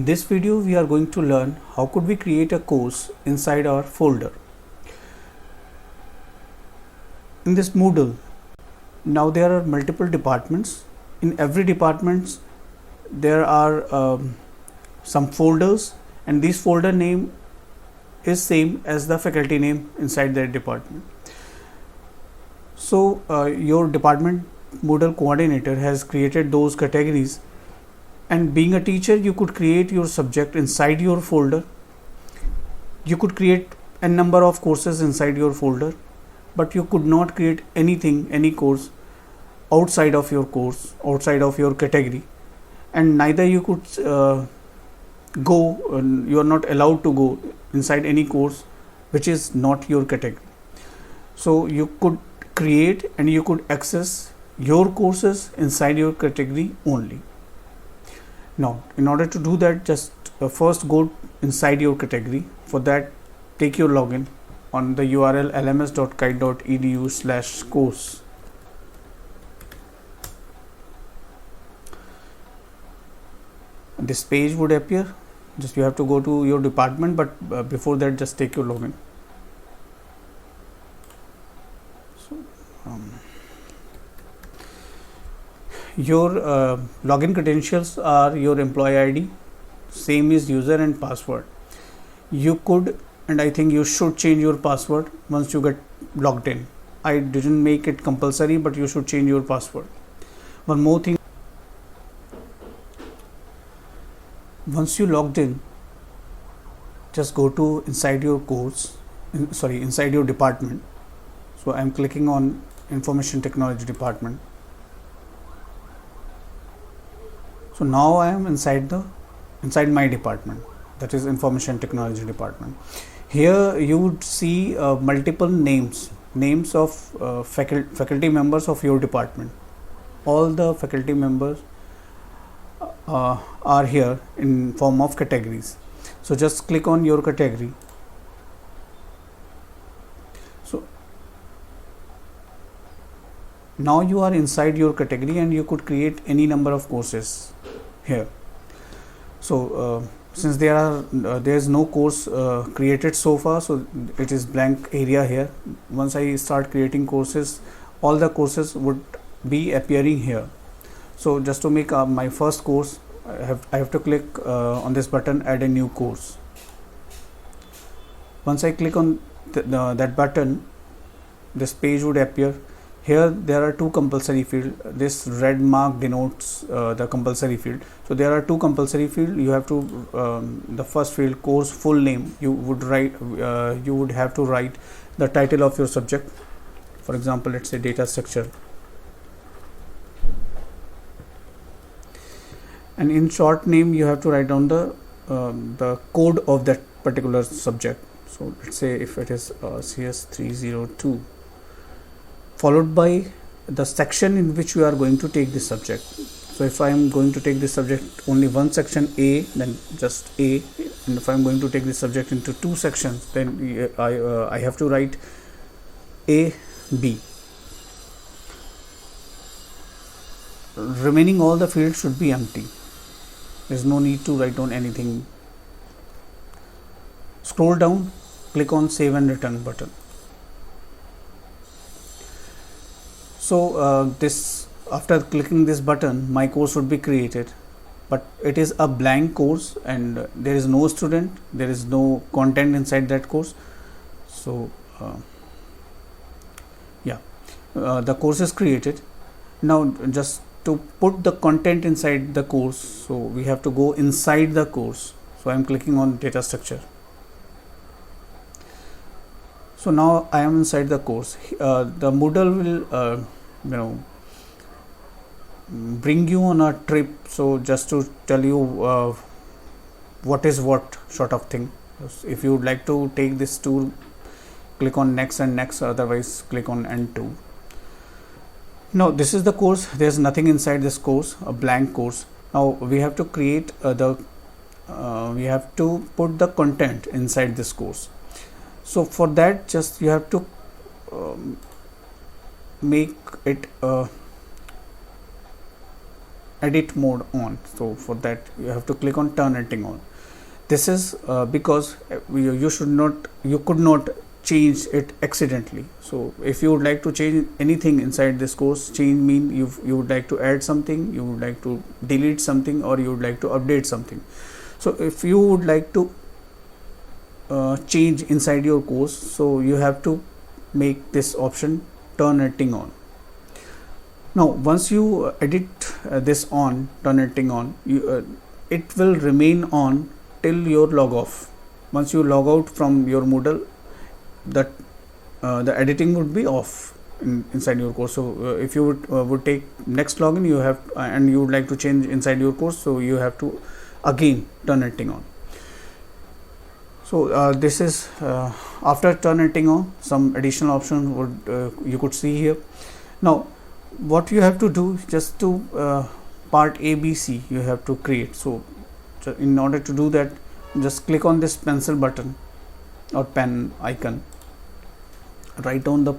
In this video we are going to learn how could we create a course inside our folder. In this Moodle, now there are multiple departments. In every department there are some folders, and this folder name is same as the faculty name inside that department. So your department Moodle coordinator has created those categories, and being a teacher you could create your subject inside your folder. You could create a number of courses inside your folder, but you could not create any course outside of your course, outside of your category, and neither you could you are not allowed to go inside any course which is not your category. So you could create and you could access your courses inside your category only. Now, in order to do that, just first go inside your category. For that, take your login on the URL lms.kite.edu/course. This page would appear. Just you have to go to your department, but before that, just take your login. So, your login credentials are your employee ID, same is user and password. You could, and I think you should, change your password once you get logged in. I didn't make it compulsory, but you should change your password. One more thing, once you logged in, just go to inside your course, inside your department. So I'm clicking on information technology department. So now I am inside my department, that is information technology department. Here you would see multiple names of faculty members of your department. All the faculty members are here in form of categories. So just click on your category. So now you are inside your category and you could create any number of courses here. So since there is no course created so far, so it is blank area here. Once I start creating courses, all the courses would be appearing here. So just to make my first course, I have to click on this button, add a new course. Once I click on that button, this page would appear. Here there are two compulsory fields. This red mark denotes the compulsory field. So there are two compulsory fields. You have to the first field, course full name. You would have to write the title of your subject. For example, let's say data structure. And in short name, you have to write down the code of that particular subject. So let's say if it is CS302, followed by the section in which you are going to take this subject. So if I am going to take this subject only one section A, then just A, and if I am going to take this subject into two sections, then I have to write A, B. Remaining all the fields should be empty. There is no need to write down anything. Scroll down, click on save and return button. So after clicking this button, my course would be created, but it is a blank course and there is no student, there is no content inside that course. So the course is created. Now just to put the content inside the course, so we have to go inside the course. So I am clicking on data structure. So now I am inside the course. The Moodle will bring you on a trip. So just to tell you what is what sort of thing. If you would like to take this tour, click on next and next, otherwise click on end to. Now this is the course. There is nothing inside this course, a blank course. Now we have to create we have to put the content inside this course. So for that, just you have to make it edit mode on. So for that you have to click on turn editing on. This is because you could not change it accidentally. So if you would like to change anything inside this course, change mean you would like to add something, you would like to delete something, or you would like to update something. So if you would like to change inside your course, so you have to make this option turn editing on. Now once you edit this on, turn editing on, it will remain on till your log off. Once you log out from your Moodle, that the editing would be off inside your course. So if you would take next login, you have and you would like to change inside your course, so you have to again turn editing on. So this is after turn editing on, some additional option would you could see here. Now what you have to do, just to part ABC you have to create. So in order to do that, just click on this pencil button or pen icon, write on the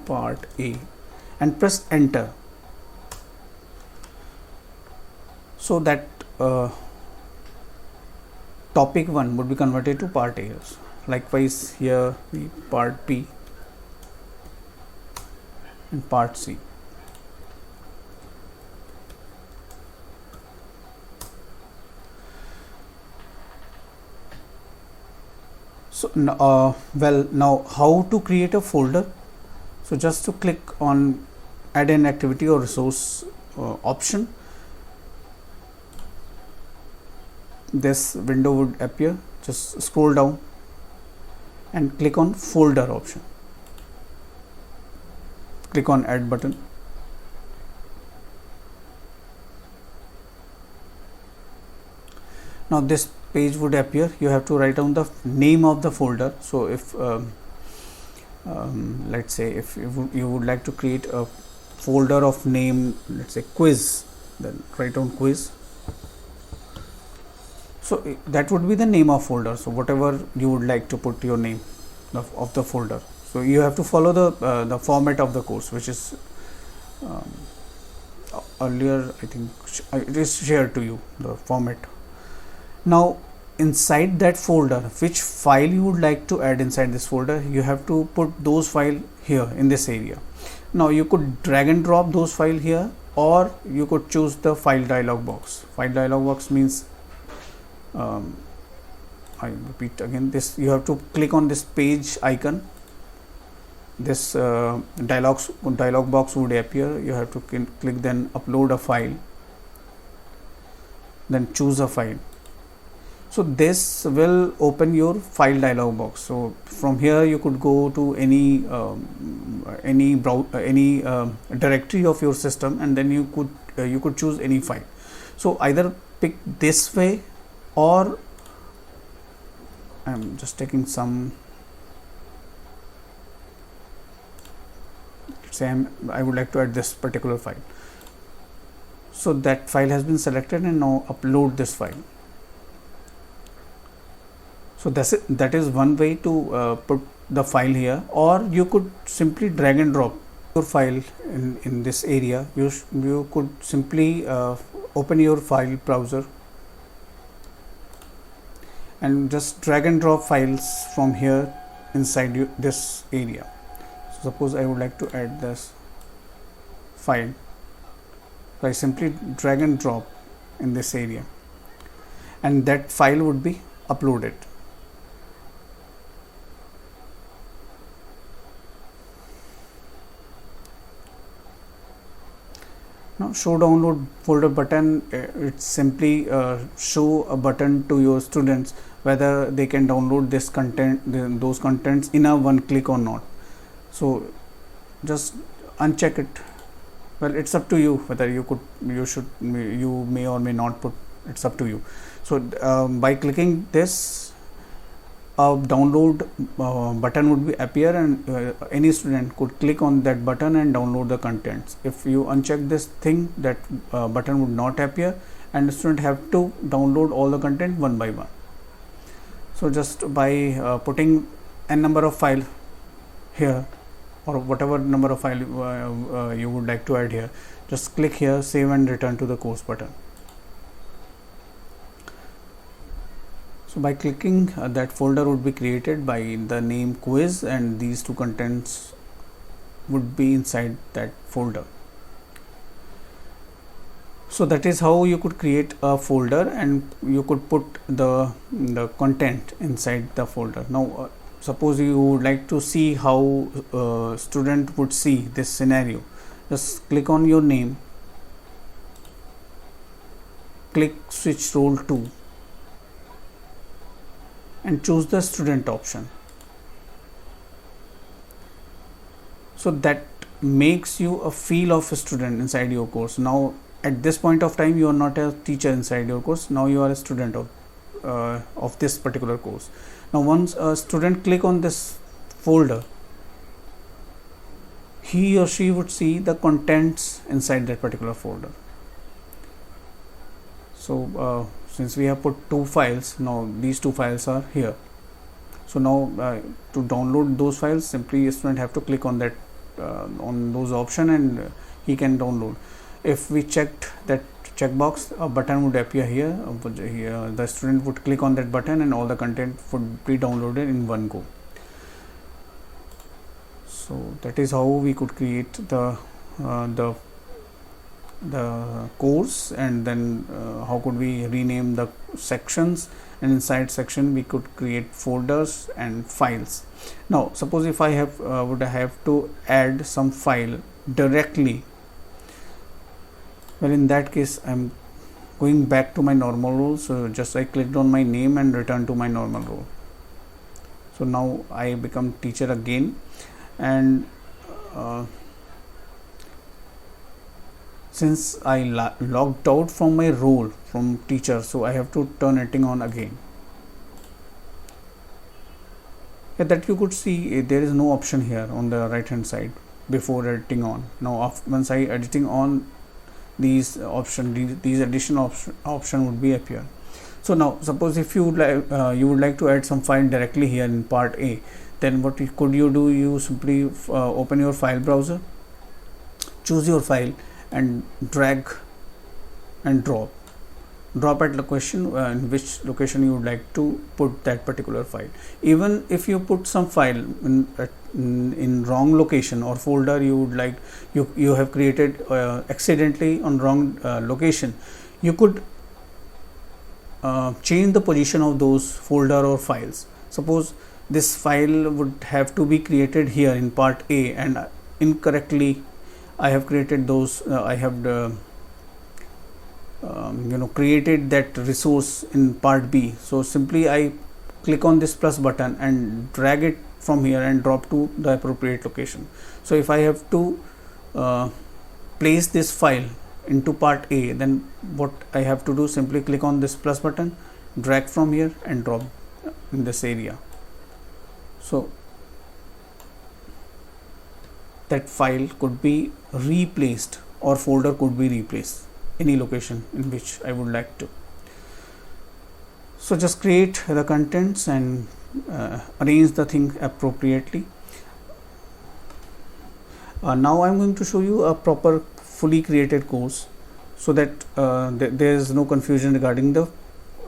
part A and press enter. So that topic 1 would be converted to part A. Likewise here the part B and part C. So now how to create a folder? So just to click on add an activity or resource option, this window would appear. Just scroll down and click on folder option, click on add button. Now this page would appear. You have to write down the name of the folder. So if let's say if you would like to create a folder of name, let's say quiz, then write down quiz. So that would be the name of folder. So whatever you would like to put your name of the folder. So you have to follow the format of the course, which is earlier I think it is shared to you, the format. Now inside that folder, which file you would like to add inside this folder, you have to put those file here in this area. Now you could drag and drop those file here, or you could choose the file dialog box. File dialog box means I repeat again, this you have to click on this page icon. This dialog box would appear. You have to click then upload a file, then choose a file. So this will open your file dialog box. So from here you could go to any directory of your system, and then you could choose any file. So either pick this way, or I'm just taking some, say I would like to add this particular file. So that file has been selected, and now upload this file. So that is one way to put the file here, or you could simply drag and drop your file in this area. You could simply open your file browser and just drag and drop files from here inside this area. So suppose I would like to add this file, so I simply drag and drop in this area, and that file would be uploaded. Now show download folder button, it simply show a button to your students whether they can download this content, those contents in a one click or not. So just uncheck it. Well, it's up to you whether you may or may not put. It's up to you. So by clicking this, a download button would be appear, and any student could click on that button and download the contents. If you uncheck this thing, that button would not appear, and the student have to download all the content one by one. So just by putting n number of file here, or whatever number of file you would like to add here, just click here, save and return to the course button. So by clicking that folder would be created by the name quiz, and these two contents would be inside that folder. So that is how you could create a folder and you could put the content inside the folder. Now suppose you would like to see how student would see this scenario. Just click on your name, click switch role to, and choose the student option. So that makes you a feel of a student inside your course. Now at this point of time you are not a teacher inside your course, now you are a student of this particular course. Now once a student click on this folder, he or she would see the contents inside that particular folder. So since we have put two files, now these two files are here. So now to download those files, simply a student have to click on that on those option and he can download. If we checked that checkbox, a button would appear here. The student would click on that button and all the content would be downloaded in one go. So that is how we could create the course, and then how could we rename the sections, and inside section we could create folders and files. Now suppose if I have would have to add some file directly, well in that case I'm going back to my normal role. So just I clicked on my name and return to my normal role. So now I become teacher again, and since I logged out from my role from teacher, so I have to turn editing on again. That you could see there is no option here on the right hand side before editing on. Now once I editing on, these additional option would be appear. So now suppose if you would like to add some file directly here in part A, then what could you do? You simply open your file browser, choose your file and drag and drop at location in which location you would like to put that particular file. Even if you put some file in wrong location or folder, you would like you have created accidentally on wrong location, you could change the position of those folder or files. Suppose this file would have to be created here in part A, and incorrectly I have created those I have created that resource in part B. So simply I click on this plus button and drag it from here and drop to the appropriate location. So if I have to place this file into part A, then what I have to do, simply click on this plus button, drag from here and drop in this area. So that file could be replaced or folder could be replaced any location in which I would like to. So just create the contents and arrange the thing appropriately. Now I'm going to show you a proper fully created course, so that there is no confusion regarding the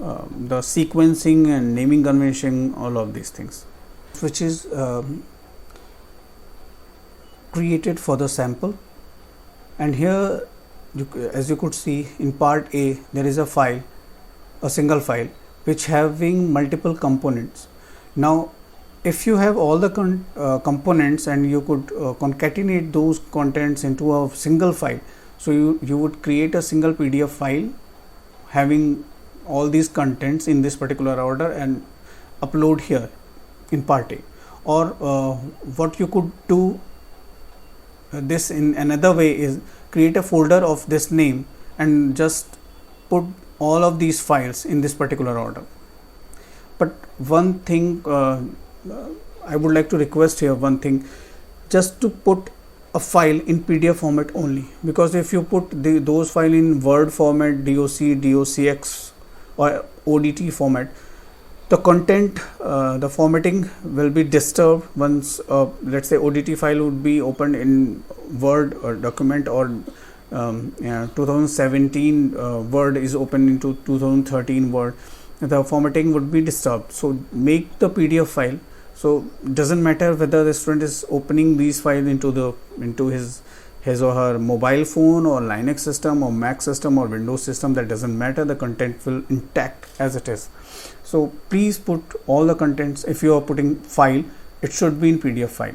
sequencing and naming convention, all of these things, which is created for the sample. And here as you could see in part A, there is a file, a single file which having multiple components. Now if you have all the components and you could concatenate those contents into a single file, so you would create a single PDF file having all these contents in this particular order and upload here in part A. Or what you could do this in another way is create a folder of this name and just put all of these files in this particular order. But one thing I would like to request here, one thing, just to put a file in PDF format only, because if you put those file in Word format, DOC, DOCX or ODT format, the content, the formatting will be disturbed once let's say ODT file would be opened in Word or document or 2017 Word is open into 2013 Word, the formatting would be disturbed. So make the PDF file. So doesn't matter whether the student is opening these files into his or her mobile phone or Linux system or Mac system or Windows system, that doesn't matter, the content will intact as it is. So please put all the contents. If you are putting file, it should be in PDF file.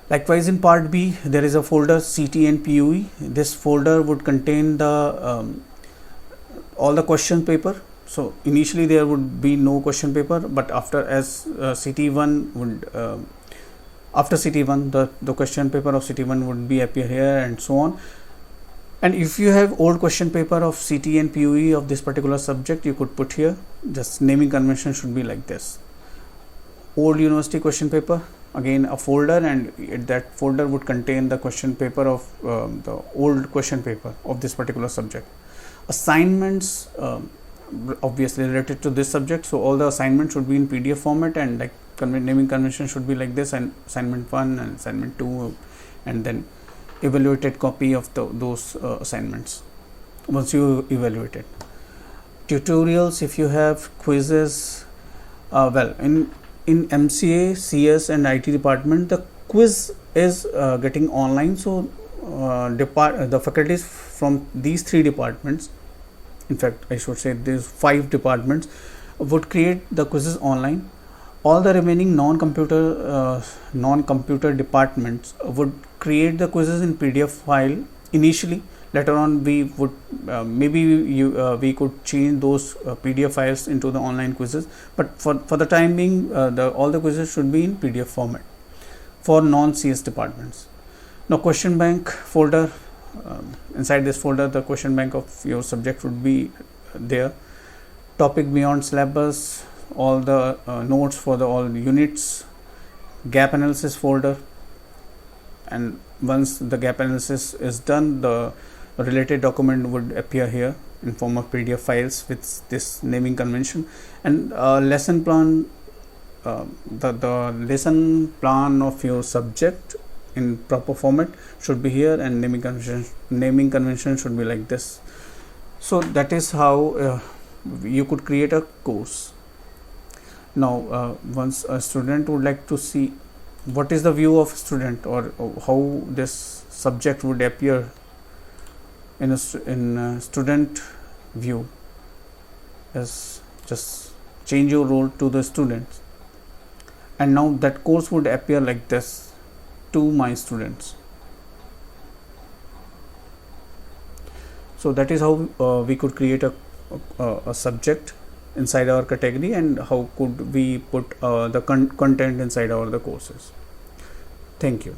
Likewise, in part B, there is a folder CT and PUE. This folder would contain the all the question paper. So initially there would be no question paper, but after CT1 would after CT1 the question paper of CT1 would be appear here, and so on. And if you have old question paper of CT and PUE of this particular subject, you could put here. Just naming convention should be like this: old university question paper, again a folder, and that folder would contain the question paper of the old question paper of this particular subject. Assignments obviously related to this subject, so all the assignments should be in PDF format, and like naming convention should be like this, and assignment 1 and assignment 2, and then evaluated copy of those assignments once you evaluate it. Tutorials, if you have quizzes, well, in MCA, CS and IT department, the quiz is getting online. So the faculties from these 3 departments, in fact I should say these 5 departments, would create the quizzes online. All the remaining non-computer departments would create the quizzes in PDF file initially. Later on we would we could change those PDF files into the online quizzes, but for the time being all the quizzes should be in PDF format for non-CS departments. Now question bank folder, inside this folder the question bank of your subject would be there. Topic beyond syllabus, all the notes for all units, gap analysis folder, and once the gap analysis is done, the related document would appear here in form of PDF files with this naming convention. And lesson plan, the lesson plan of your subject in proper format should be here, and naming convention should be like this. So that is how you could create a course. Now once a student would like to see what is the view of student, or how this subject would appear in a student view, is just change your role to the students, and now that course would appear like this to my students. So that is how we could create a subject inside our category, and how could we put the content inside the courses. Thank you.